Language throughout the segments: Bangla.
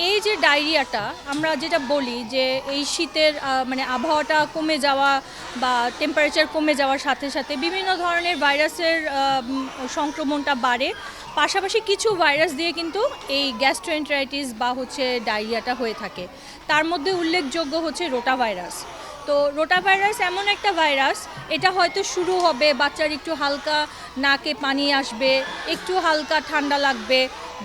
এই যে ডায়রিয়াটা আমরা যেটা বলি যে এই শীতের মানে আবহাওয়াটা কমে যাওয়া বা টেম্পারেচার কমে যাওয়ার সাথে সাথে বিভিন্ন ধরনের ভাইরাসের সংক্রমণটা বাড়ে। পাশাপাশি কিছু ভাইরাস দিয়ে কিন্তু এই গ্যাস্ট্রোএন্টারাইটিস বা হচ্ছে ডায়রিয়াটা হয়ে থাকে। তার মধ্যে উল্লেখযোগ্য হচ্ছে রোটা ভাইরাস। তো রোটা ভাইরাস এমন একটা ভাইরাস, এটা হয়তো শুরু হবে বাচ্চার একটু হালকা নাকে পানি আসবে, একটু হালকা ঠান্ডা লাগবে,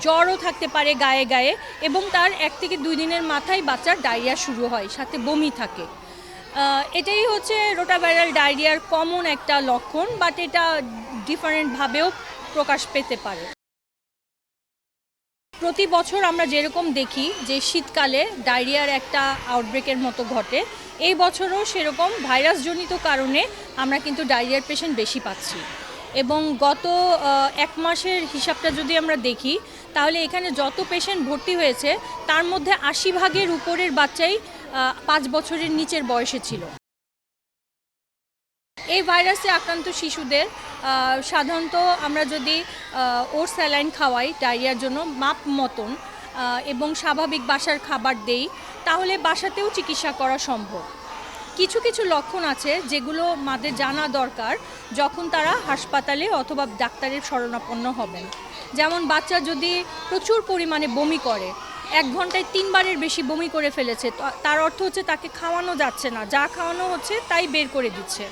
জ্বরও থাকতে পারে গায়ে গায়ে, এবং তার 1 থেকে 2 দিনের মাথায় বাচ্চার ডায়রিয়া শুরু হয়, সাথে বমি থাকে। এটাই হচ্ছে রোটাভাইরাল ডায়রিয়ার কমন একটা লক্ষণ, বাট এটা ডিফারেন্টভাবেও প্রকাশ পেতে পারে। প্রতি বছর আমরা যেরকম দেখি যে শীতকালে ডায়রিয়ার একটা আউটব্রেকের মতো ঘটে, এই বছরও সেরকম ভাইরাসজনিত কারণে আমরা কিন্তু ডায়রিয়ার পেশেন্ট বেশি পাচ্ছি। এবং গত 1 মাসের হিসাবটা যদি আমরা দেখি, তাহলে এখানে যত পেশেন্ট ভর্তি হয়েছে তার মধ্যে 80% উপরের বাচ্চাই 5 বছরের নিচের বয়সে ছিল। এই ভাইরাসে আক্রান্ত শিশুদের সাধারণত আমরা যদি ওর স্যালাইন খাওয়াই ডায়রিয়ার জন্য মাপ মতন এবং স্বাভাবিক বাসার খাবার দেই, তাহলে বাসাতেও চিকিৎসা করা সম্ভব। কিছু কিছু লক্ষণ আছে যেগুলো মাদের জানা দরকার যখন তারা হাসপাতালে অথবা ডাক্তারের শরণাপন্ন হবেন। যেমন বাচ্চা যদি প্রচুর পরিমাণে বমি করে, 1 ঘন্টায় 3 বারের বেশি বমি করে ফেলেছে, তার অর্থ হচ্ছে তাকে খাওয়ানো যাচ্ছে না, যা খাওয়ানো হচ্ছে তাই বের করে দিচ্ছে।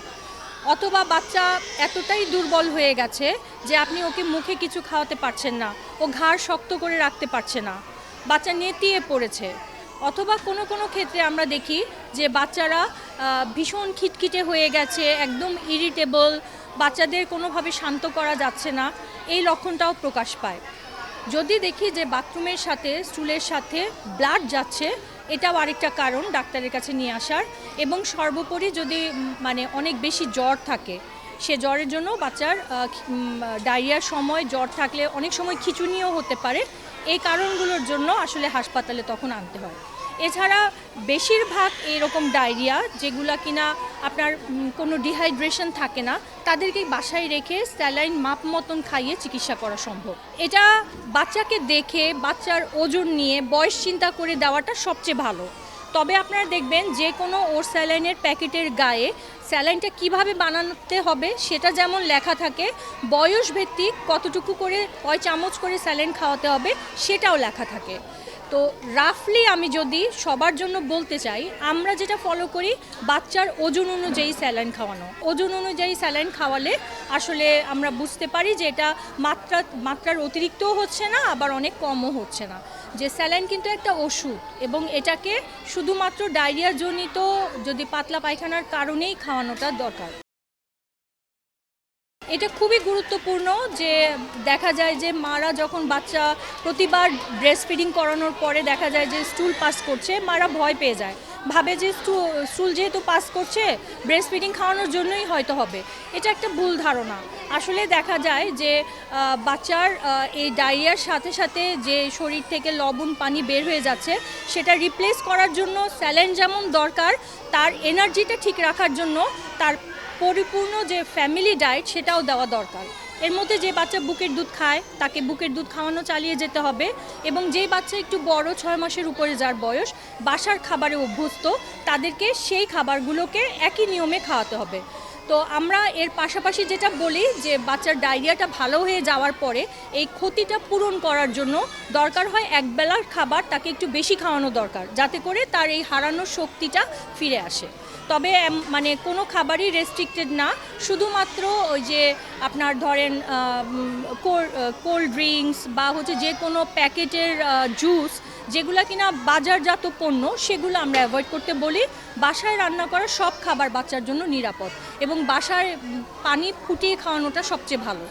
অথবা বাচ্চা এতটাই দুর্বল হয়ে গেছে যে আপনি ওকে মুখে কিছু খাওয়াতে পারছেন না, ও ঘাড় শক্ত করে রাখতে পারছে না, বাচ্চা নেতিয়ে পড়েছে। অথবা কোনো কোনো ক্ষেত্রে আমরা দেখি যে বাচ্চারা ভীষণ খিটখিটে হয়ে গেছে, একদম ইরিটেবল, বাচ্চাদের কোনোভাবে শান্ত করা যাচ্ছে না, এই লক্ষণটাও প্রকাশ পায়। যদি দেখি যে বাথরুমের সাথে স্টুলের সাথে ব্লাড যাচ্ছে, এটাও আরেকটা কারণ ডাক্তারের কাছে নিয়ে আসার। এবং সর্বোপরি যদি মানে অনেক বেশি জ্বর থাকে, সে জ্বরের জন্য বাচ্চার ডায়রিয়ার সময় জ্বর থাকলে অনেক সময় খিঁচুনিও হতে পারে, এই কারণগুলোর জন্য আসলে হাসপাতালে তখন আনতে হয়। এছাড়া বেশিরভাগ এরকম ডায়রিয়া যেগুলো কিনা আপনার কোনো ডিহাইড্রেশন থাকে না, তাদেরকে বাসায় রেখে স্যালাইন মাপ মতন খাইয়ে চিকিৎসা করা সম্ভব। এটা বাচ্চাকে দেখে বাচ্চার ওজন নিয়ে বয়স চিন্তা করে দেওয়াটা সবচেয়ে ভালো। তবে আপনারা দেখবেন যে কোনো ওর স্যালাইনের প্যাকেটের গায়ে স্যালাইনটা কিভাবে বানাতে হবে সেটা যেমন লেখা থাকে, বয়স ভিত্তিক কতটুকু করে কয় চামচ করে স্যালাইন খাওয়াতে হবে সেটাও লেখা থাকে। তো রাফলি আমি যদি সবার জন্য বলতে চাই, আমরা যেটা ফলো করি বাচ্চার ওজন অনুযায়ী স্যালাইন খাওয়ানো। ওজন অনুযায়ী স্যালাইন খাওয়ালে আসলে আমরা বুঝতে পারি যে এটা মাত্রার অতিরিক্তও হচ্ছে না, আবার অনেক কমও হচ্ছে না। যে স্যালাইন কিন্তু একটা ওষুধ, এবং এটাকে শুধুমাত্র ডায়রিয়া জনিত যদি পাতলা পায়খানার কারণেই খাওয়ানোটা দরকার। এটা খুবই গুরুত্বপূর্ণ যে দেখা যায় যে মারা যখন বাচ্চা প্রতিবার ব্রেস্ট ফিডিং করানোর পরে দেখা যায় যে স্টুল পাস করছে, মারা ভয় পেয়ে যায়, ভাবে যে স্টুল যেহেতু পাস করছে ব্রেস্ট ফিডিং খাওয়ানোর জন্যই হয়তো হবে। এটা একটা ভুল ধারণা। আসলে দেখা যায় যে বাচ্চার এই ডায়রিয়ার সাথে সাথে যে শরীর থেকে লবণ পানি বের হয়ে যাচ্ছে, সেটা রিপ্লেস করার জন্য স্যালাইন যেমন দরকার, তার এনার্জিটা ঠিক রাখার জন্য তার পরিপূর্ণ যে ফ্যামিলি ডায়েট সেটাও দেওয়া দরকার। এর মধ্যে যে বাচ্চা বুকের দুধ খায় তাকে বুকের দুধ খাওয়ানো চালিয়ে যেতে হবে, এবং যেই বাচ্চা একটু বড় 6 মাসের উপরে যার বয়স বাসার খাবারে অভ্যস্ত, তাদেরকে সেই খাবারগুলোকে একই নিয়মে খাওয়াতে হবে। তো আমরা এর পাশাপাশি যেটা বলি যে বাচ্চার ডায়রিয়াটা ভালো হয়ে যাওয়ার পরে এই ক্ষতিটা পূরণ করার জন্য দরকার হয় একবেলার খাবার তাকে একটু বেশি খাওয়ানো দরকার, যাতে করে তার এই হারানোর শক্তিটা ফিরে আসে। তবে মানে কোনো খাবারই রেস্ট্রিক্টেড না, শুধুমাত্র ওই যে আপনার ধরেন কোল্ড ড্রিঙ্কস বা হচ্ছে যে কোনো প্যাকেটের জুস যেগুলো কিনা বাজারজাত পণ্য, সেগুলো আমরা অ্যাভয়েড করতে বলি। বাসায় রান্না করা সব খাবার বাচ্চার জন্য নিরাপদ, এবং বাসায় পানি ফুটিয়ে খাওয়ানোটা সবচেয়ে ভালো।